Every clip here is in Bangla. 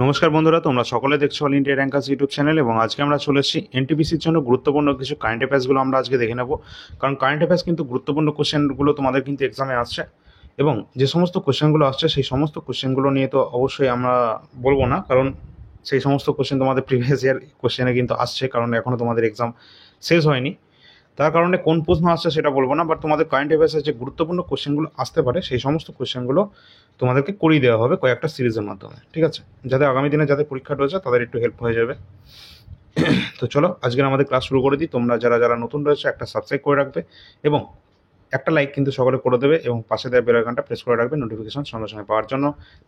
নমস্কার বন্ধুরা, তোমরা সকলে দেখছো all India rankers YouTube channel. এবং আজকে আমরা চলে এসেছি এনটিপিসির জন্য গুরুত্বপূর্ণ কিছু কারেন্ট অ্যাফেয়ার্সগুলো আমরা আজকে দেখে নেব। কারণ কারেন্ট অ্যাফেয়ার্স কিন্তু গুরুত্বপূর্ণ কোশ্চেনগুলো তোমাদের কিন্তু এক্সামে আসছে, এবং যে সমস্ত কোশ্চেনগুলো আসছে সেই সমস্ত কোশ্চেনগুলো নিয়ে তো অবশ্যই আমরা বলবো না, কারণ সেই সমস্ত কোশ্চেন তোমাদের প্রিভিয়াস ইয়ার কোশ্চেনে কিন্তু আসছে, কারণ এখনও তোমাদের এক্সাম শেষ হয়নি। তার কারণে কোন প্রশ্ন আসছে সেটা বলবো না, বাট তোমাদের কারেন্ট অ্যাফেয়ার্সের যে গুরুত্বপূর্ণ কোশ্চেনগুলো আসতে পারে সেই সমস্ত কোশ্চেনগুলো তোমাদেরকে করিয়ে দেওয়া হবে কয়েকটা সিরিজের মাধ্যমে, ঠিক আছে? যাতে আগামী দিনে যাদের পরীক্ষা রয়েছে তাদের একটু হেল্প হয়ে যাবে। তো চলো আজকের আমাদের ক্লাস শুরু করে দিই। তোমরা যারা যারা নতুন রয়েছে একটা সাবস্ক্রাইব করে রাখবে, এবং একটা লাইক কিন্তু সকলে করে দেবে, এবং পাশে দেওয়া বেল আইকনটা প্রেস করে রাখবে নোটিফিকেশন সঙ্গে সঙ্গে পাওয়ার জন্য।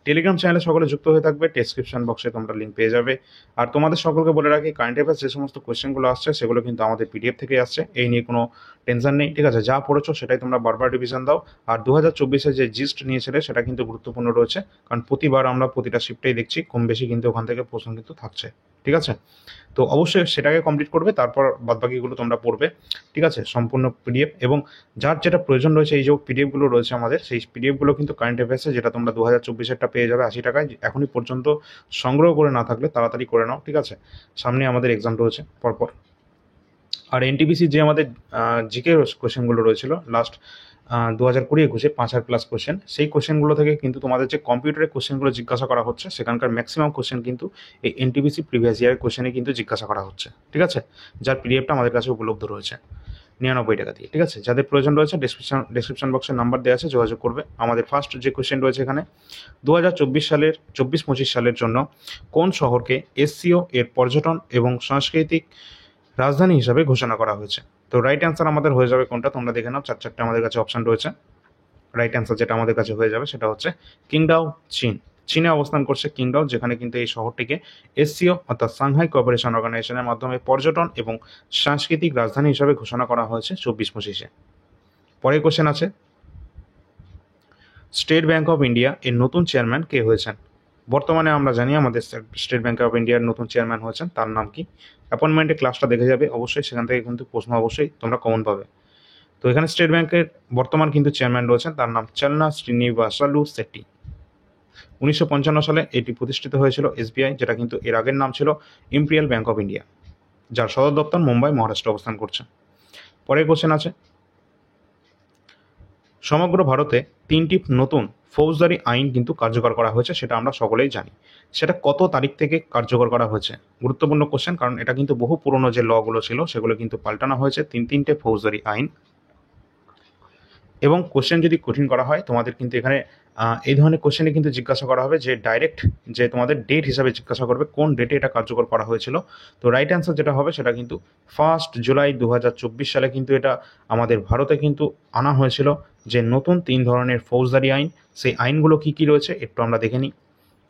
টেলিগ্রাম চ্যানেলে সকলে যুক্ত হয়ে থাকবে, ডেসক্রিপশন বক্সে তোমরা লিঙ্ক পেয়ে যাবে। আর তোমাদের সকলকে বলে রাখি, কারেন্ট অ্যাফেয়ার্স যে সমস্ত কোয়েশ্চেনগুলো আসছে সেগুলো কিন্তু আমাদের পিডিএফ থেকে আসছে, এই নিয়ে কোনো টেনশন নেই, ঠিক আছে? যা পড়েছো সেটাই তোমরা বারবার রিভিশন দাও। আর 2024-এ যে জিস্ট নিয়েছিলে সেটা কিন্তু গুরুত্বপূর্ণ রয়েছে, কারণ প্রতিবার আমরা প্রতিটা শিফটেই দেখছি কম বেশি কিন্তু ওখান থেকে প্রশ্ন কিন্তু থাকছে, ঠিক আছে? তো অবশ্যই সেটাকে কমপ্লিট করবে, তারপর বাদবাকিগুলো তোমরা পড়বে, ঠিক আছে? সম্পূর্ণ পিডিএফ, এবং যার যেটা প্রয়োজন রয়েছে, এই যে পিডিএফগুলো রয়েছে আমাদের, সেই পিডিএফগুলো কিন্তু কারেন্ট অ্যাফেয়ার্সে, যেটা তোমরা 2024-এরটা পেয়ে যাবে 80 টাকায়। এখনই পর্যন্ত সংগ্রহ করে না থাকলে তাড়াতাড়ি করে নাও, ঠিক আছে? সামনে আমাদের এক্সাম রয়েছে পরপর। আর এনটিপিসি যে আমাদের জিকে কোশ্চেনগুলো রয়েছিল লাস্ট 2020-21 5++ কোশ্চেন, সেই কোশ্চেনগুলো থেকে কিন্তু তোমাদের যে কম্পিউটারের কোশ্চেনগুলো জিজ্ঞাসা করা হচ্ছে, সেখানকার ম্যাক্সিমাম কোশ্চেন কিন্তু এই এনটিপিসি প্রিভিয়াস ইয়ারের কোশ্চেনে কিন্তু জিজ্ঞাসা করা হচ্ছে, ঠিক আছে? যার পিডিএফটা আমাদের কাছে উপলব্ধ রয়েছে 99 টাকা দিয়ে, ঠিক আছে? যাদের প্রয়োজন রয়েছে ডেসক্রিপশন বক্সের নাম্বার দেওয়া আছে, যোগাযোগ করবে। আমাদের ফার্স্ট যে কোশ্চেন রয়েছে এখানে, 2024 সালের জন্য কোন শহরকে এসসিও এর পর্যটন এবং সাংস্কৃতিক রাজধানী হিসাবে ঘোষণা করা হয়েছে? তো রাইট অ্যান্সার আমাদের হয়ে যাবে কোনটা, তোমরা দেখে নাও। চারটে আমাদের কাছে অপশন রয়েছে। রাইট অ্যান্সার যেটা আমাদের কাছে হয়ে যাবে সেটা হচ্ছে কিংডাও, চীন। চীনে অবস্থান করছে কিংডাও, যেখানে কিন্তু এই শহরটিকে এসসিও অর্থাৎ সাংহাই কোঅপারেশন অর্গানাইজেশনের মাধ্যমে পর্যটন এবং সাংস্কৃতিক রাজধানী হিসাবে ঘোষণা করা হয়েছে 24-25-এ। পরের কোশ্চেন আছে, স্টেট ব্যাংক অফ ইন্ডিয়া এর নতুন চেয়ারম্যান কে হয়েছেন? বর্তমানে আমরা জানি আমাদের স্টেট ব্যাংক অফ ইন্ডিয়ার নতুন চেয়ারম্যান হয়েছেন, তার নাম কি? অ্যাপয়েন্টমেন্টের ক্লাসটা দেখে যাবে অবশ্যই, সেখান থেকে কিন্তু প্রশ্ন অবশ্যই তোমরা কমন পাবে। তো এখানে স্টেট ব্যাংকের বর্তমান কিন্তু চেয়ারম্যান রয়েছেন, তার নাম চালনা শ্রীনিবাসালু শেট্টি। 1955 সালে এটি প্রতিষ্ঠিত হয়েছিল এসবিআই, যেটা কিন্তু এর আগের নাম ছিল ইম্পেরিয়াল ব্যাংক অফ ইন্ডিয়া, যার সদর দপ্তর মুম্বাই, মহারাষ্ট্র অবস্থান করছে। পরের কোশ্চেন আছে, সমগ্র ভারতে 3টি নতুন ফৌজদারি আইন কিন্তু কার্যকর করা হয়েছে, সেটা আমরা সকলেই জানি। সেটা কত তারিখ থেকে কার্যকর করা হয়েছে? গুরুত্বপূর্ণ কোশ্চেন, কারণ এটা কিন্তু বহু পুরনো যে লগুলো ছিল সেগুলো কিন্তু পাল্টানো হয়েছে, তিনটে ফৌজদারি আইন। এবং কোশ্চেন যদি কঠিন করা হয় তোমাদের কিন্তু এখানে এই ধরনের কোশ্চেনে কিন্তু জিজ্ঞাসা করা হবে যে ডাইরেক্ট, যে তোমাদের ডেট হিসাবে জিজ্ঞাসা করবে কোন ডেটে এটা কার্যকর করা হয়েছিল। তো রাইট অ্যান্সার যেটা হবে সেটা কিন্তু 1 জুলাই 2024 সালে কিন্তু এটা আমাদের ভারতে কিন্তু আনা হয়েছিল, যে নতুন 3 ধরনের ফৌজদারি আইন। সেই আইনগুলো কী কী রয়েছে একটু আমরা দেখে নিই।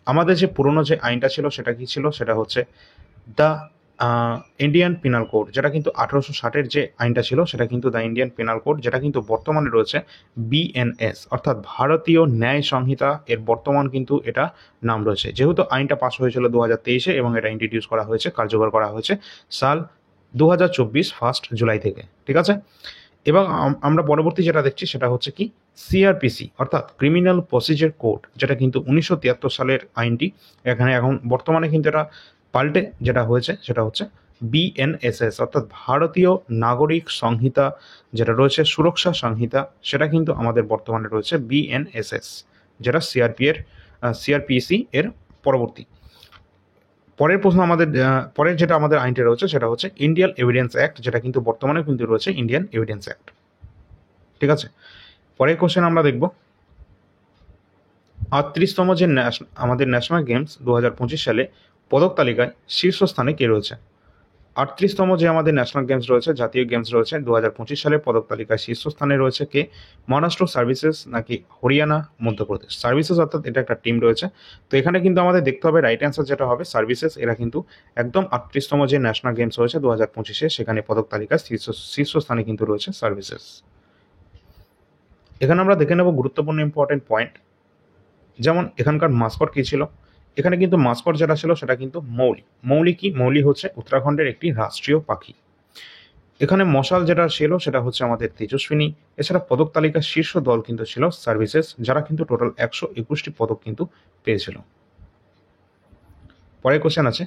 আমাদের যে পুরনো যে আইনটা ছিল সেটা কী ছিল? সেটা হচ্ছে দ্য ইন্ডিয়ান পিনাল কোড, যেটা কিন্তু 1860-এর যে আইনটা ছিল সেটা কিন্তু দ্য ইন্ডিয়ান পিনাল কোড, যেটা কিন্তু বর্তমানে রয়েছে বিএনএস অর্থাৎ ভারতীয় ন্যায় সংহিতা, এর বর্তমান কিন্তু এটা নাম রয়েছে। যেহেতু আইনটা পাস হয়েছিল 2023-এ, এবং এটা ইন্ট্রোডিউস করা হয়েছে, কার্যকর করা হয়েছে সাল 2024 1 জুলাই থেকে, ঠিক আছে? এবং আমরা পরবর্তী যেটা দেখছি সেটা হচ্ছে কি, সিআরপিসি অর্থাৎ ক্রিমিনাল প্রসিজার কোড, যেটা কিন্তু 1973 সালের আইনটি। এখন বর্তমানে কিন্তু এটা পাল্টে যেটা হয়েছে সেটা হচ্ছে বিএনএসএস অর্থাৎ ভারতীয় নাগরিক সংহিতা, যেটা রয়েছে সুরক্ষা সংহিতা, সেটা কিন্তু আমাদের বর্তমানে রয়েছে বিএনএসএস, যেটা সিআরপিসি এর পরবর্তী। পরের প্রশ্ন আমাদের পরের যেটা আমাদের আইনটা রয়েছে সেটা হচ্ছে ইন্ডিয়ান এভিডেন্স অ্যাক্ট, যেটা কিন্তু বর্তমানে কিন্তু রয়েছে ইন্ডিয়ান এভিডেন্স অ্যাক্ট, ঠিক আছে? পরের কোশ্চেন আমরা দেখব, 38তম যে আমাদের ন্যাশনাল গেমস 2025 সালে পদক তালিকায় শীর্ষস্থানে কে রয়েছে? 38তম যে আমাদের ন্যাশনাল গেমস রয়েছে, জাতীয় গেমস রয়েছে 2025 সালে পদক তালিকায় শীর্ষস্থানে রয়েছে কে? মহারাষ্ট্র, সার্ভিসেস নাকি হরিয়ানা, মধ্যপ্রদেশ? সার্ভিসেস অর্থাৎ এটা একটা টিম রয়েছে। তো এখানে কিন্তু আমাদের দেখতে হবে রাইট অ্যান্সার যেটা হবে সার্ভিসেস। এরা কিন্তু একদম 38তম যে ন্যাশনাল গেমস রয়েছে 2025-এ, সেখানে পদক তালিকায় শীর্ষস্থানে কিন্তু রয়েছে সার্ভিসেস। এখানে আমরা দেখে নেব গুরুত্বপূর্ণ ইম্পর্টেন্ট পয়েন্ট, যেমন এখানকার মাস্কট কী ছিল। এখানে কিন্তু মাস্কট যেটা ছিল সেটা কিন্তু মৌলি। মৌলি কি? মৌলি হচ্ছে উত্তরাখণ্ডের একটি রাষ্ট্রীয় পাখি। এখানে মশাল যেটা ছিল সেটা হচ্ছে আমাদের তেজস্বিনী। এছাড়া পদক তালিকার শীর্ষ দল কিন্তু ছিল সার্ভিসেস, যারা কিন্তু টোটাল 121টি পদক কিন্তু পেয়েছিল। পরের কোশ্চেন আছে,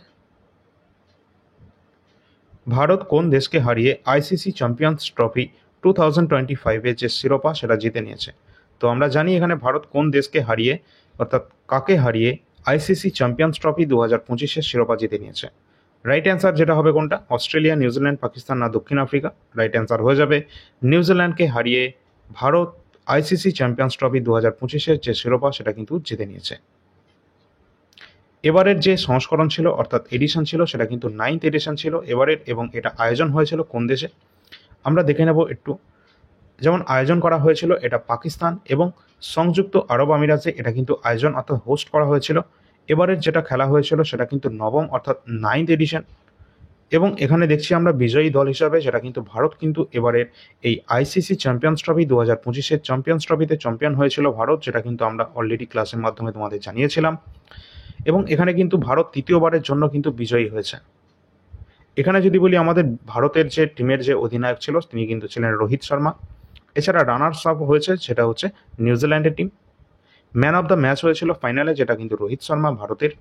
ভারত কোন দেশকে হারিয়ে আইসিসি চ্যাম্পিয়ন্স ট্রফি 2025-এর যে শিরোপা সেটা জিতে নিয়েছে? তো আমরা জানি এখানে ভারত কোন দেশকে হারিয়ে, অর্থাৎ কাকে হারিয়ে আইসিসি চ্যাম্পিয়ন্স ট্রফি 2025-এর শিরোপা জিতে নিয়েছে। রাইট অ্যান্সার যেটা হবে কোনটা, অস্ট্রেলিয়া, নিউজিল্যান্ড, পাকিস্তান না দক্ষিণ আফ্রিকা? রাইট অ্যান্সার হয়ে যাবে নিউজিল্যান্ডকে হারিয়ে ভারত আইসিসি চ্যাম্পিয়ন্স ট্রফি 2025-এর যে শিরোপা সেটা কিন্তু জিতে নিয়েছে। এবারের যে সংস্করণ ছিল অর্থাৎ এডিশন ছিল সেটা কিন্তু 9th এডিশন ছিল এবারের, এবং এটা আয়োজন হয়েছিল কোন দেশে আমরা দেখে নেব একটু। যেমন আয়োজন করা হয়েছিল এটা পাকিস্তান এবং সংযুক্ত আরব আমিরাতে এটা কিন্তু আয়োজন অর্থাৎ হোস্ট করা হয়েছিল। এবারের যেটা খেলা হয়েছিল সেটা কিন্তু 9ম অর্থাৎ 9th এডিশন, এবং এখানে দেখছি আমরা বিজয়ী দল হিসাবে যেটা কিন্তু ভারত কিন্তু এবারের এই আইসিসি চ্যাম্পিয়ন্স ট্রফি 2025-এর চ্যাম্পিয়ন্স ট্রফিতে চ্যাম্পিয়ন হয়েছিল ভারত, যেটা কিন্তু আমরা অলরেডি ক্লাসের মাধ্যমে তোমাদের জানিয়েছিলাম। এবং এখানে কিন্তু ভারত তৃতীয়বারের জন্য কিন্তু বিজয়ী হয়েছে। এখানে যদি বলি আমাদের ভারতের যে টিমের যে অধিনায়ক ছিল তিনি কিন্তু ছিলেন রোহিত শর্মা। এছাড়া রানার্স আপ হয়েছে সেটা হচ্ছে নিউজিল্যান্ডের team. Man of the match হয়েছিল ফাইনালে, যেটা কিন্তু রোহিত শর্মা ভারতের।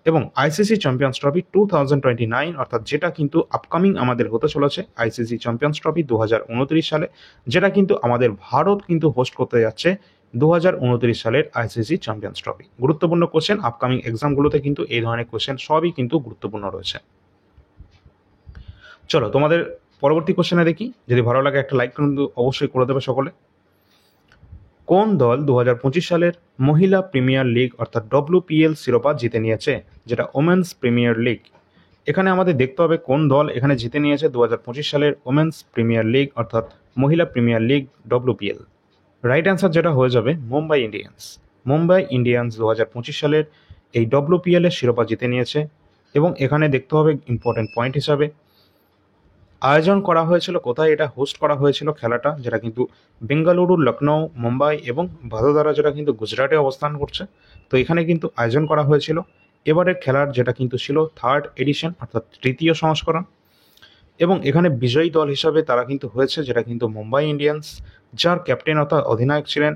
এবং আইসিসি চ্যাম্পিয়ন্স ট্রফি 2029 অর্থাৎ যেটা কিন্তু আপকামিং আমাদের হতে চলেছে আইসিসি চ্যাম্পিয়ন্স ট্রফি 2029 সালে, যেটা কিন্তু আমাদের ভারত কিন্তু হোস্ট করতে যাচ্ছে 2029 সালের আইসিসি চ্যাম্পিয়ন্স ট্রফি। গুরুত্বপূর্ণ কোশ্চেন, আপকামিং এক্সামগুলোতে কিন্তু এই ধরনের কোশ্চেন সবই কিন্তু গুরুত্বপূর্ণ রয়েছে। চলো তোমাদের পরবর্তী কোশ্চেনে দেখি, যদি ভালো লাগে একটা লাইক কিন্তু অবশ্যই করে দেবে সকলে। কোন দল 2025 সালের মহিলা প্রিমিয়ার লিগ অর্থাৎ WPL শিরোপা জিতে নিয়েছে, যেটা ওমেন্স প্রিমিয়ার লিগ? এখানে আমাদের দেখতে হবে কোন দল এখানে জিতে নিয়েছে 2025 সালের ওমেন্স প্রিমিয়ার লিগ অর্থাৎ মহিলা premier league WPL। Right answer যেটা হয়ে যাবে মুম্বাই ইন্ডিয়ান্স। মুম্বাই ইন্ডিয়ান্স 2025 সালের এই WPL এর শিরোপা জিতে নিয়েছে। এবং এখানে দেখতে হবে ইম্পর্টেন্ট পয়েন্ট হিসাবে আয়োজন করা হয়েছিল কোথায়, এটা হোস্ট করা হয়েছিল খেলাটা, যেটা কিন্তু বেঙ্গালুরু, লখনৌ, মুম্বাই এবং ভাদোদারা, যেটা কিন্তু গুজরাটে অবস্থান করছে। তো এখানে কিন্তু আয়োজন করা হয়েছিল এবারের খেলার, যেটা কিন্তু ছিল 3rd এডিশন অর্থাৎ তৃতীয় সংস্করণ। এবং এখানে বিজয়ী দল হিসাবে তারা কিন্তু হয়েছে, যেটা কিন্তু মুম্বাই ইন্ডিয়ান্স, যার ক্যাপ্টেন অর্থাৎ অধিনায়ক ছিলেন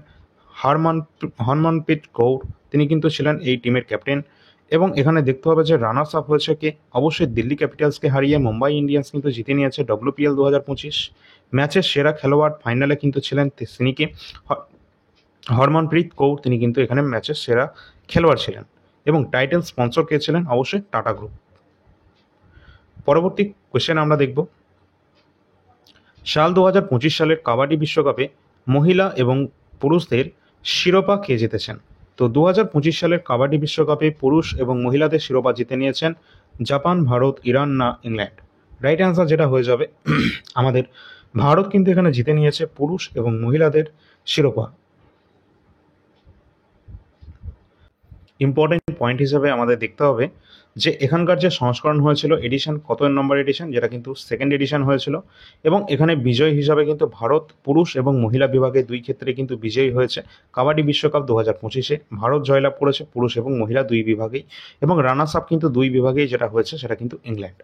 হরমনপ্রীত কৌর, তিনি কিন্তু ছিলেন এই টিমের ক্যাপ্টেন। এবং এখানে দেখতে হবে যে রানার্স আপ হয়েছে কে, অবশ্যই দিল্লি ক্যাপিটালসকে হারিয়ে মুম্বাই ইন্ডিয়ান্স কিন্তু জিতে নিয়েছে WPL 2025। ম্যাচের সেরা খেলোয়াড় ফাইনালে কিন্তু ছিলেন তিনি কি, হরমনপ্রীত কৌর, তিনি কিন্তু এখানে ম্যাচের সেরা খেলোয়াড় ছিলেন। এবং টাইটেল স্পন্সর কে ছিলেন, অবশ্যই টাটা গ্রুপ। পরবর্তী কোয়েশ্চেন আমরা দেখব, সাল 2025 সালের কাবাডি বিশ্বকাপে মহিলা এবং পুরুষদের শিরোপা কে জিতেছেন? তো 2025 সালের কাবাডি বিশ্বকাপে পুরুষ এবং মহিলাদের শিরোপা জিতে নিয়েছেন জাপান, ভারত, ইরান না ইংল্যান্ড? রাইট অ্যান্সার যেটা হয়ে যাবে আমাদের ভারত কিন্তু এখানে জিতে নিয়েছে পুরুষ এবং মহিলাদের শিরোপা। ইম্পর্টেন্ট পয়েন্ট হিসেবে আমাদের দেখতে হবে যে এখানকার যে সংস্করণ হয়েছিল এডিশন, কত নম্বর এডিশন, যেটা কিন্তু 2nd এডিশন হয়েছিল। এবং এখানে বিজয়ী হিসাবে কিন্তু ভারত পুরুষ এবং মহিলা বিভাগে দুই ক্ষেত্রে কিন্তু বিজয়ী হয়েছে। কাবাডি বিশ্বকাপ 2025-এ ভারত জয়লাভ করেছে পুরুষ এবং মহিলা দুই বিভাগেই, এবং রানার্স আপ কিন্তু দুই বিভাগেই যেটা হয়েছে সেটা কিন্তু ইংল্যান্ড।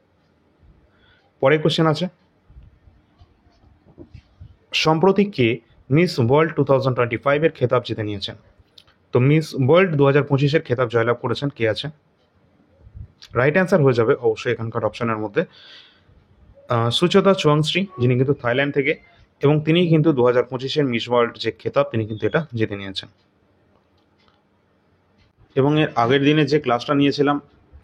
পরের কোশ্চেন আছে, সম্প্রতি কে মিস ওয়ার্ল্ড 2025-এর খেতাব জিতে নিয়েছেন? তো মিস ওয়ার্ল্ড 2025-এর খেতাব জয়লাভ করেছেন কে আছে? রাইট অ্যান্সার হয়ে যাবে অবশ্যই এখানকার অপশনের মধ্যে সুচেতা চুয়াংশ্রী, যিনি কিন্তু থাইল্যান্ড থেকে, এবং তিনি কিন্তু 2025-এর মিস ওয়ার্ল্ড যে খেতাব তিনি কিন্তু এটা জিতে নিয়েছেন। এবং এর আগের দিনে যে ক্লাসটা নিয়েছিলাম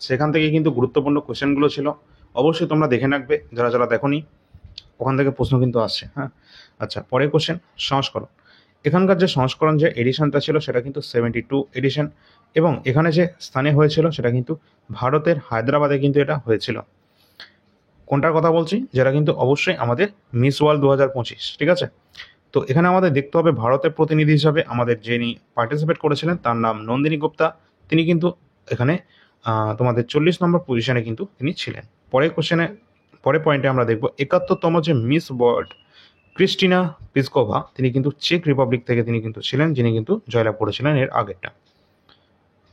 সেখান থেকে কিন্তু গুরুত্বপূর্ণ কোশ্চেনগুলো ছিল, অবশ্যই তোমরা দেখে রাখবে যারা যারা দেখোনি, ওখান থেকে প্রশ্ন কিন্তু আসছে। হ্যাঁ, আচ্ছা, পরের কোশ্চেন, সংস্করণ। এখানকার যে সংস্করণ যে এডিশনটা ছিল সেটা কিন্তু 72 এডিশন, এবং এখানে যে স্থানে হয়েছিল সেটা কিন্তু ভারতের হায়দ্রাবাদে কিন্তু এটা হয়েছিল। কোনটার কথা বলছি, যেটা কিন্তু অবশ্যই আমাদের মিস ওয়ার্ল্ড 2025, ঠিক আছে? তো এখানে আমাদের দেখতে হবে ভারতের প্রতিনিধি হিসাবে আমাদের যিনি পার্টিসিপেট করেছিলেন তার নাম নন্দিনী গুপ্তা, তিনি কিন্তু এখানে তোমাদের 40 নম্বর পজিশনে কিন্তু তিনি ছিলেন। পরের পয়েন্টে আমরা দেখব 71তম যে মিস ওয়ার্ল্ড ক্রিস্টিনা পিসকোভা, তিনি কিন্তু চেক রিপাবলিক থেকে তিনি কিন্তু ছিলেন, যিনি কিন্তু জয়লাভ করেছিলেন এর আগেরটা।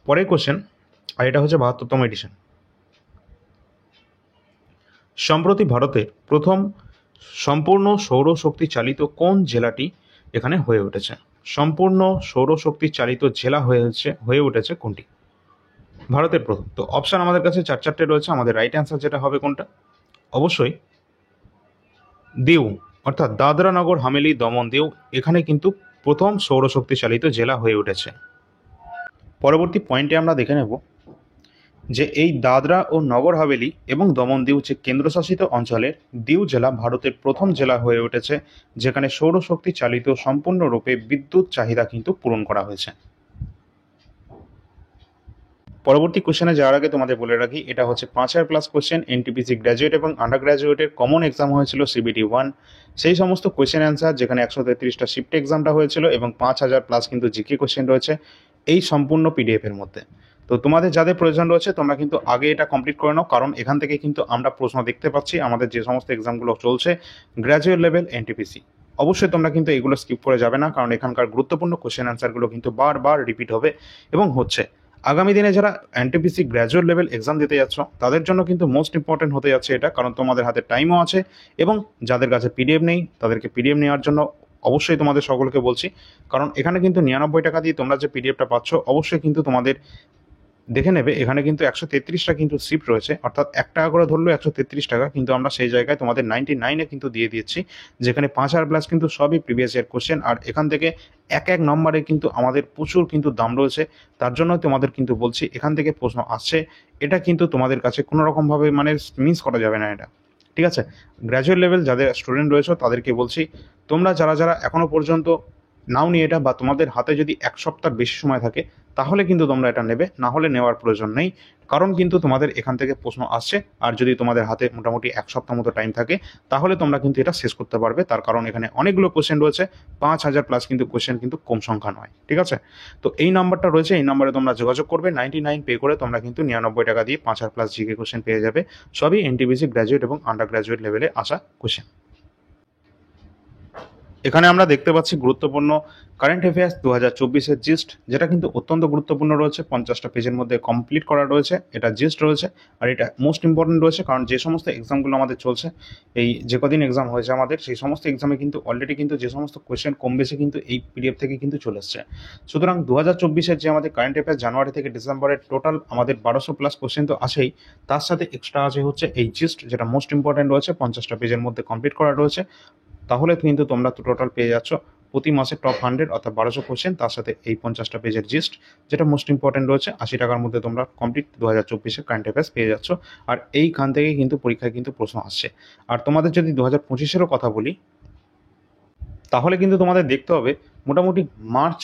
পরের কোশ্চেন, আর এটা হচ্ছে 72তম এডিশন। সম্প্রতি ভারতের প্রথম সম্পূর্ণ সৌরশক্তি চালিত কোন জেলাটি এখানে হয়ে উঠেছে? সম্পূর্ণ সৌরশক্তি চালিত জেলা হয়ে উঠেছে কোনটি? ভারতের প্রথম। তো অপশান আমাদের কাছে চার চারটে রয়েছে, আমাদের রাইট অ্যান্সার যেটা হবে কোনটা? অবশ্যই দিউ, অর্থাৎ দাদরা নগর হাভেলি দমন দিউ এখানে কিন্তু প্রথম সৌরশক্তি চালিত জেলা হয়ে উঠেছে। পরবর্তী পয়েন্টে আমরা দেখে নেব যে এই দাদরা ও নগর হাভেলি এবং দমন দিউ যে কেন্দ্রশাসিত অঞ্চলের দিউ জেলা ভারতের প্রথম জেলা হয়ে উঠেছে যেখানে সৌরশক্তি চালিত সম্পূর্ণরূপে বিদ্যুৎ চাহিদা কিন্তু পূরণ করা হয়েছে। পরবর্তী কোশ্চেনে যাওয়ার আগে তোমাদের বলে রাখি, এটা হচ্ছে 5000+ কোশ্চেন, এনটিপিসি গ্র্যাজুয়েট এবং আন্ডার গ্র্যাজুয়েটের কমন এক্সাম হয়েছিল সিবিটি 1, সেই সমস্ত কোশ্চেন অ্যান্সার যেখানে 133টা শিফট এক্সামটা হয়েছিল এবং 5000+ কিন্তু জিকে কোশ্চেন রয়েছে এই সম্পূর্ণ পিডিএফ এর মধ্যে। তো তোমাদের যাদের প্রয়োজন রয়েছে তোমরা কিন্তু আগে এটা কমপ্লিট করে নাও, কারণ এখান থেকে কিন্তু আমরা প্রশ্ন দেখতে পাচ্ছি আমাদের যে সমস্ত এক্সামগুলো চলছে গ্র্যাজুয়েট লেভেল এনটিপিসি। অবশ্যই তোমরা কিন্তু এগুলো স্কিপ করে যাবে না, কারণ এখানকার গুরুত্বপূর্ণ কোশ্চেন অ্যান্সারগুলো কিন্তু বারবার রিপিট হবে এবং হচ্ছে। আগামী দিনে যারা এনটিপিসি গ্র্যাজুয়েট লেভেল এক্সাম দিতে যাচ্ছ তাদের জন্য কিন্তু মোস্ট ইম্পর্টেন্ট হতে যাচ্ছে এটা, কারণ তোমাদের হাতে টাইমও আছে এবং যাদের কাছে পিডিএফ নেই তাদেরকে পিডিএফ নেওয়ার জন্য অবশ্যই তোমাদের সকলকে বলছি, কারণ এখানে কিন্তু 99 টাকা দিয়ে তোমরা যে পিডিএফটা পাচ্ছ অবশ্যই কিন্তু তোমাদের দেখে নেবে এখানে কিন্তু 133টা কিন্তু শিফট রয়েছে, অর্থাৎ 1 টাকা করে ধরলেও 133 টাকা, কিন্তু আমরা সেই জায়গায় তোমাদের 99-এ কিন্তু দিয়ে দিচ্ছি, যেখানে 5000+ কিন্তু সবই প্রিভিয়াস ইয়ার কোশ্চেন। আর এখান থেকে এক এক নম্বরে কিন্তু আমাদের প্রচুর কিন্তু দাম রয়েছে, তার জন্য তোমাদের কিন্তু বলছি এখান থেকে প্রশ্ন আসছে, এটা কিন্তু তোমাদের কাছে কোনো রকমভাবে মানে মিস করা যাবে না এটা, ঠিক আছে? গ্র্যাজুয়েট লেভেল যাদের স্টুডেন্ট রয়েছে তাদেরকে বলছি তোমরা যারা যারা এখনো পর্যন্ত নাও নি এটা, বা তোমাদের হাতে যদি 1 সপ্তাহ বেশি সময় থাকে তাহলে কিন্তু তোমরা এটা নেবে, না হলে নেওয়ার প্রয়োজন নেই, কারণ কিন্তু তোমাদের এখান থেকে প্রশ্ন আসছে। আর যদি তোমাদের হাতে মোটামুটি 1 সপ্তাহ মতো টাইম থাকে তাহলে তোমরা কিন্তু এটা শেষ করতে পারবে, তার কারণ এখানে অনেকগুলো কোশ্চেন রয়েছে, 5000+ কিন্তু কোশ্চেন কিন্তু কম সংখ্যা নয়, ঠিক আছে? তো এই নাম্বারটা রয়েছে, এই নাম্বারে তোমরা যোগাযোগ করবে, 99 পে করে তোমরা কিন্তু 99 টাকা দিয়ে 5000+ জিকে কোশ্চেন পেয়ে যাবে, সবই এনটিপিসি গ্র্যাজুয়েট এবং আন্ডার গ্র্যাজুয়েট লেভেলে আসা কোশ্চেন। এখানে আমরা দেখতে পাচ্ছি গুরুত্বপূর্ণ কারেন্ট অ্যাফেয়ার্স 2024-এর জিস্ট, যেটা কিন্তু অত্যন্ত গুরুত্বপূর্ণ রয়েছে, 50টা পেজের মধ্যে কমপ্লিট করা রয়েছে, এটা জিস্ট রয়েছে। আর এটা মোস্ট ইম্পর্টেন্ট রয়েছে, কারণ যে সমস্ত এক্সামগুলো আমাদের চলছে, এই যে কদিন এক্সাম হয়েছে আমাদের, সেই সমস্ত এক্সামে কিন্তু অলরেডি কিন্তু যে সমস্ত কোয়েশ্চেন কম বেশি কিন্তু এই পিডিএফ থেকে কিন্তু চলে এসছে। সুতরাং 2024-এর যে আমাদের কারেন্ট অ্যাফেয়ার্স জানুয়ারি থেকে ডিসেম্বরের টোটাল আমাদের 1200+ কোয়েশ্চেন তো আছেই, তার সাথে এক্সট্রা আছে হচ্ছে এই জিস্ট, যেটা মোস্ট ইম্পর্টেন্ট রয়েছে, 50টা পেজের মধ্যে কমপ্লিট করা রয়েছে। তাহলে কিন্তু তোমরা তো টোটাল পেয়ে যাচ্ছ প্রতি মাসে টপ 100 অর্থাৎ 1200 কোশ্চেন, তার সাথে এই 50টা পেজের জিস্ট, যেটা মোস্ট ইম্পর্টেন্ট রয়েছে। 80 টাকার মধ্যে তোমরা কমপ্লিট 2024-এর কারেন্ট অ্যাফেয়ার্স পেয়ে যাচ্ছ। আর এইখান থেকেই কিন্তু পরীক্ষায় কিন্তু প্রশ্ন আসছে। আর তোমাদের যদি 2025-এরও কথা বলি, তাহলে কিন্তু তোমাদের দেখতে হবে মোটামুটি মার্চ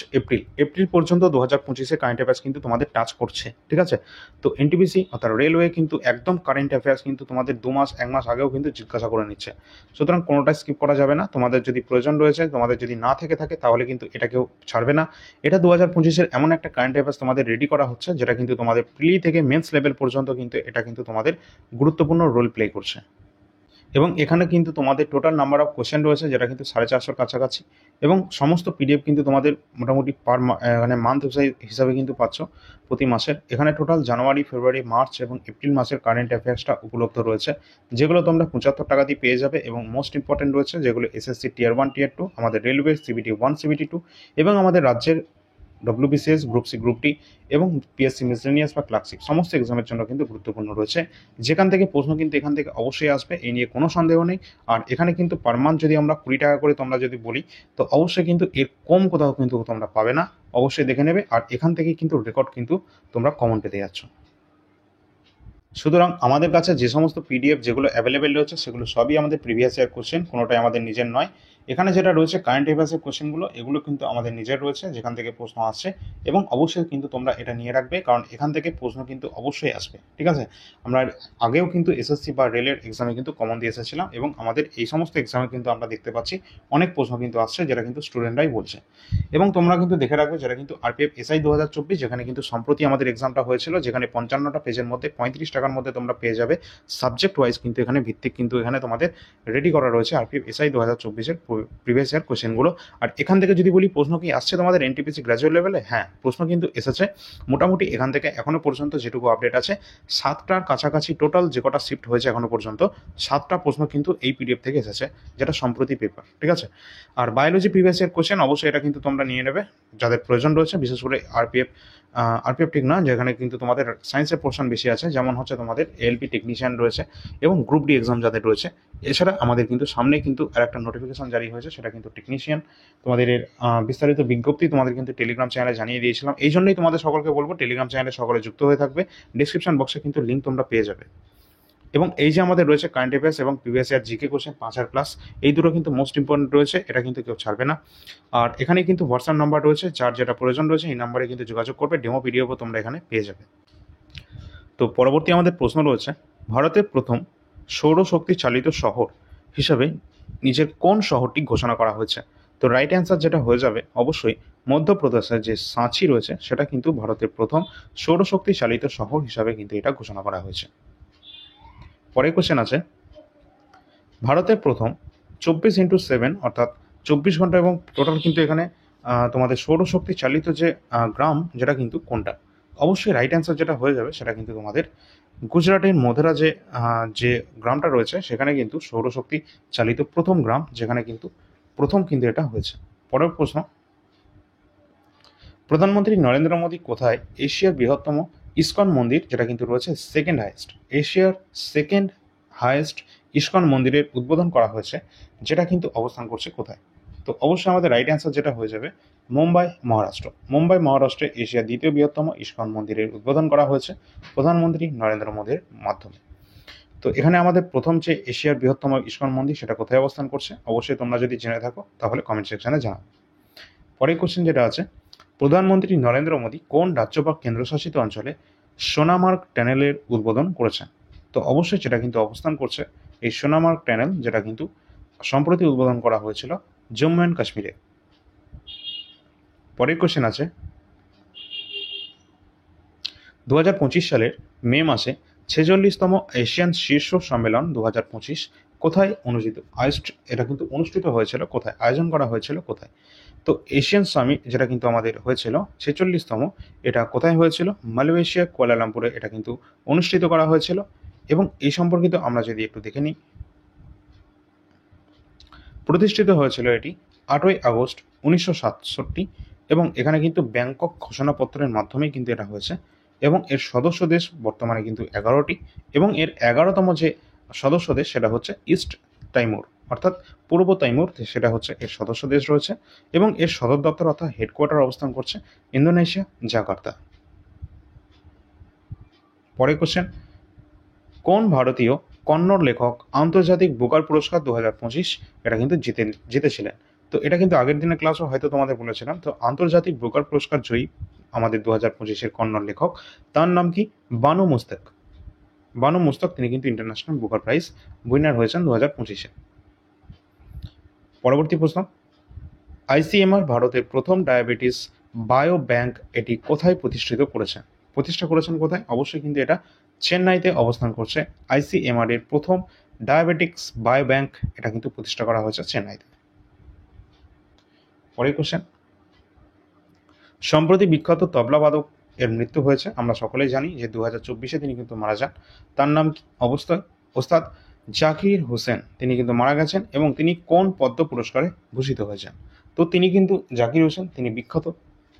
এপ্রিল পর্যন্ত 2025-এ কারেন্ট অ্যাফেয়ার্স কিন্তু তোমাদের টাচ করছে, ঠিক আছে? তো এনটিপিসি অর্থাৎ রেলওয়ে কিন্তু একদম কারেন্ট অ্যাফেয়ার্স কিন্তু তোমাদের 2 মাস 1 মাস আগেও কিন্তু জিজ্ঞাসা করে নিচ্ছে, সুতরাং কোনোটাই স্কিপ করা যাবে না। তোমাদের যদি প্রয়োজন রয়েছে, তোমাদের যদি না থেকে থাকে, তাহলে কিন্তু এটাকেও ছাড়বে না। এটা 2025-এর এমন একটা কারেন্ট অ্যাফেয়ার্স তোমাদের রেডি করা হচ্ছে, যেটা কিন্তু তোমাদের প্রিলি থেকে মেন্স লেভেল পর্যন্ত কিন্তু এটা কিন্তু তোমাদের গুরুত্বপূর্ণ রোল প্লে করছে। এবং এখানে কিন্তু তোমাদের টোটাল নাম্বার অফ কোশ্চেন রয়েছে, যেটা কিন্তু 450-র কাছাকাছি, এবং সমস্ত পিডিএফ কিন্তু তোমাদের মোটামুটি মানে মান্থ হিসাবে কিন্তু পাচ্ছ প্রতি মাসের। এখানে টোটাল জানুয়ারি, ফেব্রুয়ারি, মার্চ এবং এপ্রিল মাসের কারেন্ট অ্যাফেয়ার্সটা উপলব্ধ রয়েছে, যেগুলো তোমরা 75 টাকা দিয়ে পেয়ে যাবে। এবং মোস্ট ইম্পর্টেন্ট রয়েছে যেগুলো এসএসসি টিয়ার 1 টিয়ার 2, আমাদের রেলওয়ে সিবিটি 1 সিবিটি 2, এবং আমাদের রাজ্যের WBCS, group C, group D এবং পিএসসি মিসলেনিয়াস বা ক্লাসিক সমস্ত এক্সামের জন্য কিন্তু গুরুত্বপূর্ণ রয়েছে, যেখান থেকে প্রশ্ন কিন্তু এখান থেকে অবশ্যই আসবে, এই নিয়ে কোনো সন্দেহ নেই। আর এখানে কিন্তু পার মান্থ যদি আমরা 20 টাকা করে তোমরা যদি বলি, তো অবশ্যই কিন্তু এর কম কোথাও কিন্তু তোমরা পাবে না, অবশ্যই দেখে নেবে। আর এখান থেকে কিন্তু রেকর্ড কিন্তু তোমরা কমন পেতে যাচ্ছ। সুতরাং আমাদের কাছে যে সমস্ত পিডিএফ যেগুলো অ্যাভেলেবেল রয়েছে সেগুলো সবই আমাদের প্রিভিয়াস ইয়ার কোশ্চেন, কোনোটাই আমাদের নিজের নয়। এখানে যেটা রয়েছে কারেন্ট অ্যাফেয়ার্সের কোশ্চেনগুলো, এগুলো কিন্তু আমাদের নিজের রয়েছে, যেখান থেকে প্রশ্ন আসছে, এবং অবশ্যই কিন্তু তোমরা এটা নিয়ে রাখবে, কারণ এখান থেকে প্রশ্ন কিন্তু অবশ্যই আসবে, ঠিক আছে? আমরা আগেও কিন্তু এসএসসি বা রেলের এক্সামে কিন্তু কমন দিয়ে এসেছিলাম, এবং আমাদের এই সমস্ত এক্সামে কিন্তু আমরা দেখতে পাচ্ছি অনেক প্রশ্ন কিন্তু আসছে, যেটা কিন্তু স্টুডেন্টরাই বলছে। এবং তোমরা কিন্তু দেখে রাখবে যেটা কিন্তু আরপিএফ এসআই 2024, যেখানে কিন্তু সম্প্রতি আমাদের এক্সামটা হয়েছিল, যেখানে 55টা পেজের মধ্যে 35 টাকার মধ্যে তোমরা পেয়ে যাবে সাবজেক্ট ওয়াইজ, কিন্তু এখানে ভিত্তিক কিন্তু এখানে তোমাদের রেডি করা রয়েছে আরপিএফ এসআই 2024-এর প্রিভিয়াস ইয়ার কোশ্চেনগুলো। আর এখান থেকে যদি বলি প্রশ্ন কি আসছে তোমাদের এনটিপিসি গ্র্যাজুয়েট লেভেলে, হ্যাঁ প্রশ্ন কিন্তু এসেছে। মোটামুটি এখান থেকে এখনো পর্যন্ত যেটুকু আপডেট আছে 7টার কাছাকাছি টোটাল যে কটা শিফট হয়েছে এখনো পর্যন্ত 7টা প্রশ্ন কিন্তু এই পিডিএফ থেকে এসেছে, যেটা সম্প্রতি পেপার, ঠিক আছে। আর বায়োলজি প্রিভিয়াস ইয়ার কোশ্চেন অবশ্যই এটা কিন্তু তোমরা নিয়ে নেবে যাদের প্রয়োজন রয়েছে, বিশেষ করে আরপিএফ ঠিক না, যেখানে কিন্তু তোমাদের সায়েন্সের পোর্শন বেশি আছে, যেমন হচ্ছে তোমাদের এলপি টেকনিশিয়ান রয়েছে এবং গ্রুপ ডি এক্সাম যাদের রয়েছে। এছাড়া আমাদের কিন্তু সামনে কিন্তু আর একটা নোটিফিকেশন জারি হয়েছে, সেটা কিন্তু টেকনিশিয়ান। তোমাদের এর বিস্তারিত বিজ্ঞপ্তি তোমাদের কিন্তু টেলিগ্রাম চ্যানেলে জানিয়ে দিয়েছিলাম। এই জন্যই তোমাদের সকলকে বলবো টেলিগ্রাম চ্যানেলে সকলে যুক্ত হয়ে থাকবে। ডিসক্রিপশন বক্সে কিন্তু লিঙ্ক তোমরা পেয়ে যাবে। এবং এই যে আমাদের রয়েছে কারেন্ট অ্যাফেয়ার্স এবং প্রিভিয়াস ইয়ার জিকে কোশ্চেন 5 আর প্লাস, এই দুটো কিন্তু মোস্ট ইম্পর্টেন্ট রয়েছে, এটা কিন্তু কেউ ছাড়বে না। আর এখানে কিন্তু হোয়াটসঅ্যাপ নাম্বার রয়েছে, যার যেটা প্রয়োজন রয়েছে এই নাম্বারে কিন্তু যোগাযোগ করবে, ডেমো পিডিএফও তোমরা এখানে পেয়ে যাবে। তো পরবর্তী আমাদের প্রশ্ন রয়েছে, ভারতের প্রথম সৌরশক্তি চালিত শহর হিসাবে নিজের কোন শহরটি ঘোষণা করা হয়েছে? তো রাইট অ্যান্সার যেটা হয়ে যাবে অবশ্যই মধ্যপ্রদেশের যে সাঁচি রয়েছে সেটা কিন্তু ভারতের প্রথম সৌরশক্তি চালিত শহর হিসাবে কিন্তু এটা ঘোষণা করা হয়েছে। পরের কোশ্চেন আছে, ভারতের প্রথম 24x7 অর্থাৎ 24 ঘন্টা এবং টোটাল কিন্তু এখানে তোমাদের সৌরশক্তি চালিত যে গ্রাম যেটা কিন্তু কোনটা? অবশ্যই রাইট অ্যান্সার যেটা হয়ে যাবে সেটা কিন্তু তোমাদের গুজরাটের মোধেরা যে গ্রামটা রয়েছে সেখানে কিন্তু সৌরশক্তি চালিত প্রথম গ্রাম, যেখানে কিন্তু প্রথম কিন্তু এটা হয়েছে। পরের প্রশ্ন, প্রধানমন্ত্রী নরেন্দ্র মোদী কোথায় এশিয়ার বৃহত্তম ইস্কন মন্দির, যেটা কিন্তু রয়েছে সেকেন্ড হাইয়েস্ট, এশিয়ার সেকেন্ড হাইয়েস্ট ইস্কন মন্দিরের উদ্বোধন করা হয়েছে, যেটা কিন্তু অবস্থান করছে কোথায়? তো অবশ্যই আমাদের রাইট অ্যান্সার যেটা হয়ে যাবে মুম্বাই মহারাষ্ট্র। মুম্বাই মহারাষ্ট্রে এশিয়ার দ্বিতীয় বৃহত্তম ইস্কন মন্দিরের উদ্বোধন করা হয়েছে প্রধানমন্ত্রী নরেন্দ্র মোদীর মাধ্যমে। তো এখানে আমাদের প্রথম যে এশিয়ার বৃহত্তম ইস্কন মন্দির সেটা কোথায় অবস্থান করছে অবশ্যই তোমরা যদি জেনে থাকো তাহলে কমেন্ট সেকশনে জানাও। পরের কোশ্চেন যেটা আছে, প্রধানমন্ত্রী নরেন্দ্র মোদী কোন রাজ্য বা কেন্দ্রশাসিত অঞ্চলে সোনামার্গ টানেলের উদ্বোধন করেছেন? তো অবশ্যই যেটা কিন্তু অবস্থান করছে এই সোনামার্গ টানেল, যেটা কিন্তু সম্প্রতি উদ্বোধন করা হয়েছিল জম্মু অ্যান্ড কাশ্মীরে। পরের কোশ্চেন আছে, 2025 সালের মে মাসে 46তম এশিয়ান শীর্ষ সম্মেলন 2025 কোথায় এটা কিন্তু অনুষ্ঠিত হয়েছিল কোথায়, আয়োজন করা হয়েছিল কোথায়? তো এশিয়ান সামিট যেটা কিন্তু আমাদের হয়েছিল 46তম, এটা কোথায় হয়েছিল? মালয়েশিয়া কুয়ালালামপুরে এটা কিন্তু অনুষ্ঠিত করা হয়েছিল। এবং এই সম্পর্কিত আমরা যদি একটু দেখে নিই, প্রতিষ্ঠিত হয়েছিল এটি 8ই আগস্ট 1967 এবং এখানে কিন্তু ব্যাংকক ঘোষণাপত্রের মাধ্যমেই কিন্তু এটা হয়েছে। এবং এর সদস্য দেশ বর্তমানে কিন্তু 11টি এবং এর 11তম যে সদস্য দেশ সেটা হচ্ছে ইস্ট তাইমুর, অর্থাৎ পূর্ব তাইমুর, সেটা হচ্ছে এর সদস্য দেশ রয়েছে। এবং এর সদর দপ্তর অর্থাৎ হেডকোয়ার্টার অবস্থান করছে ইন্দোনেশিয়া জাকার্তা। পরের কোশ্চেন, কোন ভারতীয় কন্নড় লেখক আন্তর্জাতিক বুকার পুরস্কার 2025 এটা কিন্তু জিতেছিলেন? তো এটা কিন্তু আগের দিনের ক্লাসও হয়তো তোমাদের বলেছিলাম। তো আন্তর্জাতিক বুকার পুরস্কার জয়ী আমাদের 2025-এর কন্নড় লেখক, তার নাম কি? বানু মুস্তক, তিনি কিন্তু ইন্টারন্যাশনাল বুকার প্রাইজ উইনার হয়েছেন 2025-এ। পরবর্তী প্রশ্ন, আইসিএমআর ভারতের প্রথম ডায়াবেটিস বায়ো ব্যাংক এটি কোথায় প্রতিষ্ঠা করেছেন কোথায়? অবশ্যই কিন্তু এটা চেন্নাইতে অবস্থান করছে। আইসিএমআর এর প্রথম ডায়াবেটিক্স বায়ো ব্যাংক এটা কিন্তু প্রতিষ্ঠা করা হয়েছে চেন্নাইতে। পরের কোশ্চেন, সম্প্রতি বিখ্যাত তবলাবাদক এর মৃত্যু হয়েছে, আমরা সকলেই জানি যে 2024-এ তিনি কিন্তু মারা যান। তার নাম ওস্তাদ জাকির হোসেন, তিনি কিন্তু মারা গেছেন এবং তিনি কোন পদ্ম পুরস্কারে ভূষিত হয়েছেন? তো তিনি কিন্তু জাকির হোসেন, তিনি বিখ্যাত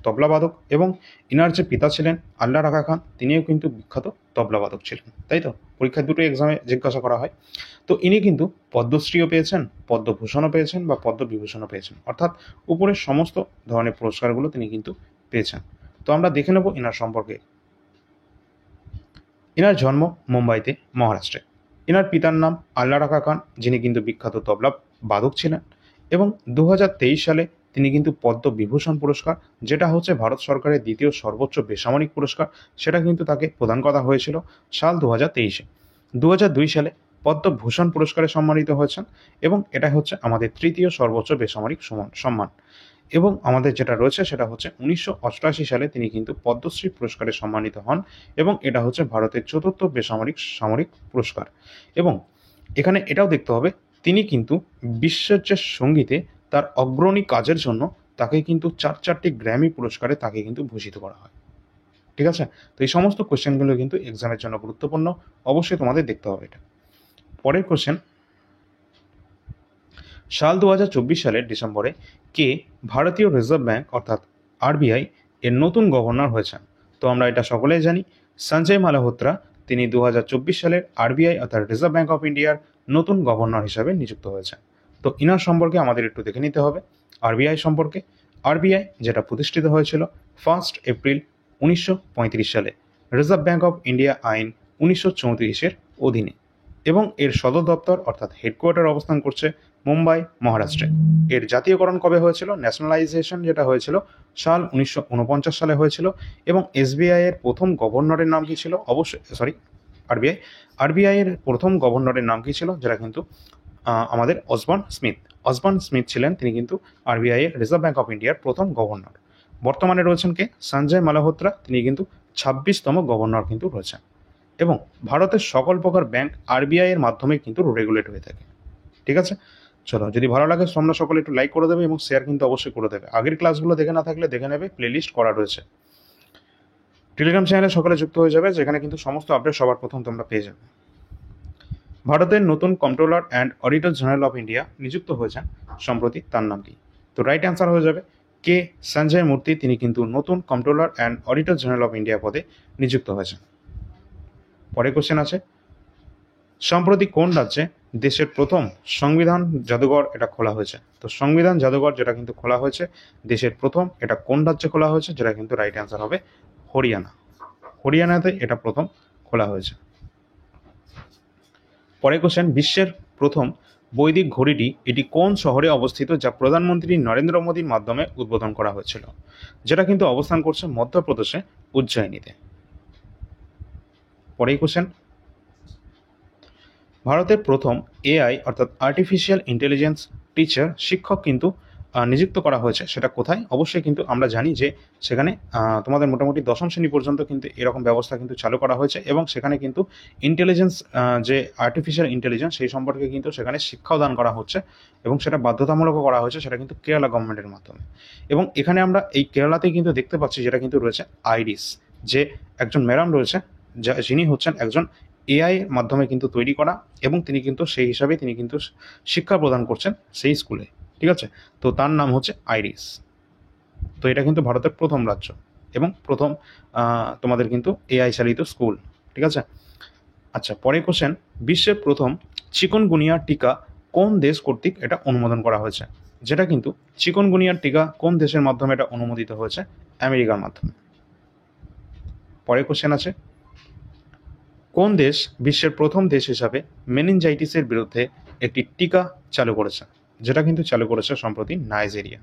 তবলাবাদক এবং ইনার যে পিতা ছিলেন আল্লাহ রাখা খান, তিনিও কিন্তু বিখ্যাত তবলাবাদক ছিলেন, তাই তো? পরীক্ষায় দুটো এক্সামে জিজ্ঞাসা করা হয়। তো ইনি কিন্তু পদ্মশ্রীও পেয়েছেন, পদ্মভূষণও পেয়েছেন বা পদ্মবিভূষণও পেয়েছেন, অর্থাৎ উপরের সমস্ত ধরনের পুরস্কারগুলো তিনি কিন্তু পেয়েছেন। তো আমরা দেখে নেব ইনার সম্পর্কে। ইনার জন্ম মুম্বাইতে মহারাষ্ট্রে। ইনার পিতার নাম আল্লাহ রাখা খান, যিনি কিন্তু বিখ্যাত তবলা বাদক ছিলেন। এবং 2023 সালে তিনি কিন্তু পদ্মবিভূষণ পুরস্কার, যেটা হচ্ছে ভারত সরকারের দ্বিতীয় সর্বোচ্চ বেসামরিক পুরস্কার, সেটা কিন্তু তাকে প্রদান করা হয়েছিল সাল 2023-এ। 2002 সালে পদ্মভূষণ পুরস্কারে সম্মানিত হয়েছেন এবং এটা হচ্ছে আমাদের তৃতীয় সর্বোচ্চ বেসামরিক সম্মান। এবং আমাদের যেটা রয়েছে সেটা হচ্ছে 1988 সালে তিনি কিন্তু পদ্মশ্রী পুরস্কারে সম্মানিত হন এবং এটা হচ্ছে ভারতের চতুর্থ সামরিক পুরস্কার। এবং এখানে এটাও দেখতে হবে তিনি কিন্তু বিশ্বচের সঙ্গীতে তার অগ্রণী কাজের জন্য তাকে কিন্তু 4টি গ্র্যামি পুরস্কারে তাকে কিন্তু ভূষিত করা হয়। ঠিক আছে? তো এই সমস্ত কোয়েশ্চেনগুলো কিন্তু এক্সামের জন্য গুরুত্বপূর্ণ, অবশ্যই তোমাদের দেখতে হবে এটা। পরের কোয়েশ্চেন, সাল 2024 সালের ডিসেম্বরে কে ভারতীয় রিজার্ভ ব্যাংক অর্থাৎ আরবিআই এর নতুন গভর্নর হয়েছেন? তো আমরা এটা সকলেই জানি, সঞ্জয় মালহোত্রা তিনি 2024 সালের আরবিআই অর্থাৎ রিজার্ভ ব্যাংক অফ ইন্ডিয়ার নতুন গভর্নর হিসাবে নিযুক্ত হয়েছেন। তো ইনার সম্পর্কে আমাদের একটু দেখে নিতে হবে। আরবিআই সম্পর্কে, আরবিআই যেটা প্রতিষ্ঠিত হয়েছিল 1 এপ্রিল 1935 সালে রিজার্ভ ব্যাংক অফ ইন্ডিয়া আইন 1934-এর অধীনে, এবং এর সদর দপ্তর অর্থাৎ হেডকোয়ার্টার অবস্থান করছে মুম্বাই, মহারাষ্ট্রে। এর জাতীয়করণ কবে হয়েছিল? ন্যাশনালাইজেশন যেটা হয়েছিল সাল 1949 সালে হয়েছিল। এবং এসবিআই এর প্রথম গভর্নরের নাম কি ছিল? আরবিআই এর প্রথম গভর্নরের নাম কি ছিল? যেটা কিন্তু আমাদের অসবর্ন স্মিথ ছিলেন। তিনি কিন্তু আরবিআই এর রিজার্ভ ব্যাংক অফ ইন্ডিয়ার প্রথম গভর্নর। বর্তমানে রয়েছেন কে? সঞ্জয় মালহোত্রা, তিনি কিন্তু 26তম গভর্নর কিন্তু রয়েছেন। এবং ভারতের সকল প্রকার ব্যাংক আরবিআই এর মাধ্যমে কিন্তু রেগুলেট হয়ে থাকে। ঠিক আছে, চলো, যদি ভালো লাগে তোমরা সকলে একটু লাইক করে দেবে এবং শেয়ার কিন্তু অবশ্যই করে দেবে। আগের ক্লাসগুলো দেখে না থাকলে দেখে নেবে, প্লেলিস্ট করা রয়েছে। টেলিগ্রাম চ্যানেলে সকলে যুক্ত হয়ে যাবে, যেখানে কিন্তু সমস্ত আপডেট সবার প্রথম তোমরা পেয়ে যাবে। ভারতের নতুন controller and auditor general of India নিযুক্ত হয়েছেন সম্প্রতি, তার নাম কি? তো রাইট অ্যান্সার হয়ে যাবে কে সঞ্জয় মূর্তি, তিনি কিন্তু নতুন controller and auditor general of India পদে নিযুক্ত হয়েছেন। পরে কোশ্চেন আছে, সম্প্রতি কোন রাজ্যে দেশের প্রথম সংবিধান জাদুঘর এটা খোলা হয়েছে? তো সংবিধান জাদুঘর যেটা কিন্তু খোলা হয়েছে দেশের প্রথম, এটা কোন রাজ্যে খোলা হয়েছে? যেটা কিন্তু রাইট অ্যান্সার হবে হরিয়ানাতে এটা প্রথম খোলা হয়েছে। পরে কোশ্চেন, বিশ্বের প্রথম বৈদিক ঘড়িটি এটি কোন শহরে অবস্থিত, যা প্রধানমন্ত্রী নরেন্দ্র মোদীর মাধ্যমে উদ্বোধন করা হয়েছিল? যেটা কিন্তু অবস্থান করছে মধ্যপ্রদেশে উজ্জয়িনীতে। পরেই কোশ্চেন, ভারতের প্রথম এআই অর্থাৎ আর্টিফিশিয়াল ইন্টেলিজেন্স টিচার শিক্ষক কিন্তু নিযুক্ত করা হয়েছে, সেটা কোথায়? অবশ্যই কিন্তু আমরা জানি যে সেখানে তোমাদের মোটামুটি 10ম শ্রেণী পর্যন্ত কিন্তু এরকম ব্যবস্থা কিন্তু চালু করা হয়েছে, এবং সেখানে কিন্তু ইন্টেলিজেন্স যে আর্টিফিশিয়াল ইন্টেলিজেন্স সেই সম্পর্কে কিন্তু সেখানে শিক্ষাও দান করা হচ্ছে, এবং সেটা বাধ্যতামূলক করা হয়েছে, সেটা কিন্তু কেরালা গভর্নমেন্টের মাধ্যমে। এবং এখানে আমরা এই কেরালাতেই কিন্তু দেখতে পাচ্ছি যেটা কিন্তু রয়েছে আইরিস, যে একজন ম্যাডাম রয়েছে, যিনি হচ্ছেন একজন এআই এর মাধ্যমে কিন্তু তৈরি করা, এবং তিনি কিন্তু সেই হিসাবে তিনি কিন্তু শিক্ষা প্রদান করছেন সেই স্কুলে। ঠিক আছে, তো তার নাম হচ্ছে আইরিস। তো এটা কিন্তু ভারতের প্রথম রাজ্য এবং প্রথম তোমাদের কিন্তু এআই চালিত স্কুল। ঠিক আছে, আচ্ছা, পরে কোশ্চেন, বিশ্বের প্রথম চিকনগুনিয়া টিকা কোন দেশ কর্তৃক এটা অনুমোদন করা হয়েছে? যেটা কিন্তু চিকনগুনিয়ার টিকা কোন দেশের মাধ্যমে এটা অনুমোদিত হয়েছে? আমেরিকার মাধ্যমে। পরে কোশ্চেন আছে, কোন দেশ বিশ্বের প্রথম দেশ হিসাবে মেনিনজাইটিসের বিরুদ্ধে একটি টিকা চালু করেছে? যেটা কিন্তু চালু করেছে সম্প্রতি নাইজেরিয়া।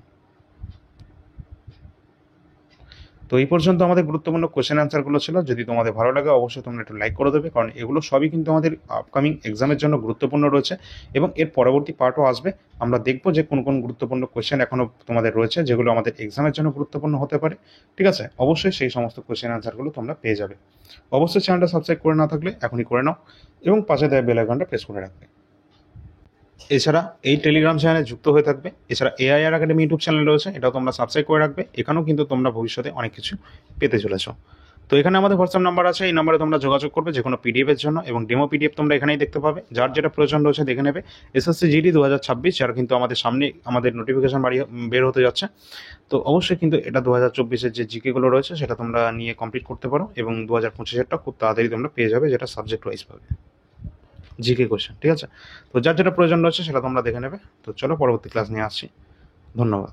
তো এই পর্যন্ত আমাদের গুরুত্বপূর্ণ কোশ্চেন অ্যান্সারগুলো ছিল। যদি তোমাদের ভালো লাগে অবশ্যই তোমরা একটু লাইক করে দেবে, কারণ এগুলো সবই কিন্তু আমাদের আপকামিং এক্সামের জন্য গুরুত্বপূর্ণ রয়েছে, এবং এর পরবর্তী পার্টও আসবে। আমরা দেখব যে কোন কোন গুরুত্বপূর্ণ কোশ্চেন এখনও তোমাদের রয়েছে যেগুলো আমাদের এক্সামের জন্য গুরুত্বপূর্ণ হতে পারে। ঠিক আছে, অবশ্যই সেই সমস্ত কোশ্চেন অ্যান্সারগুলো তোমরা পেয়ে যাবে। অবশ্যই চ্যানেলটা সাবস্ক্রাইব করে না থাকলে এখনই করে নাও, এবং পাশে দেওয়া বেল আইকনটা প্রেস করে রাখবে। এছাড়া এই টেলিগ্রাম চ্যানেলে যুক্ত হয়ে থাকবে। এছাড়া এআইআর একাডেমি ইউটিউব চ্যানেল রয়েছে, এটাও তোমরা সাবস্ক্রাইব করে রাখবে। এখানেও কিন্তু তোমরা ভবিষ্যতে অনেক কিছু পেতে চলেছ। তো এখানে আমাদের হোয়াটসঅ্যাপ নাম্বার আছে, এই নাম্বারে তোমরা যোগাযোগ করবে যে কোনো পিডিএফের জন্য, এবং ডেমো পিডিএফ তোমরা এখানেই দেখতে পাবে। যার যেটা প্রয়োজন রয়েছে দেখে নেবে। এসএসসি জিডি 2026 যারা কিন্তু আমাদের সামনে আমাদের নোটিফিকেশন বের হতে যাচ্ছে, তো অবশ্যই কিন্তু এটা 2024-এর যে জিকেগুলো রয়েছে সেটা তোমরা নিয়ে কমপ্লিট করতে পারো, এবং 2025-এরটা খুব তাড়াতাড়ি তোমরা পেয়ে যাবে, যেটা সাবজেক্ট ওয়াইজ পাবে জিকে কোশ্চেন। ঠিক আছে, তো যার যেটা প্রয়োজন রয়েছে সেটা তোমরা দেখে নেবে। তো চলো পরবর্তী ক্লাস নিয়ে আসছি। ধন্যবাদ।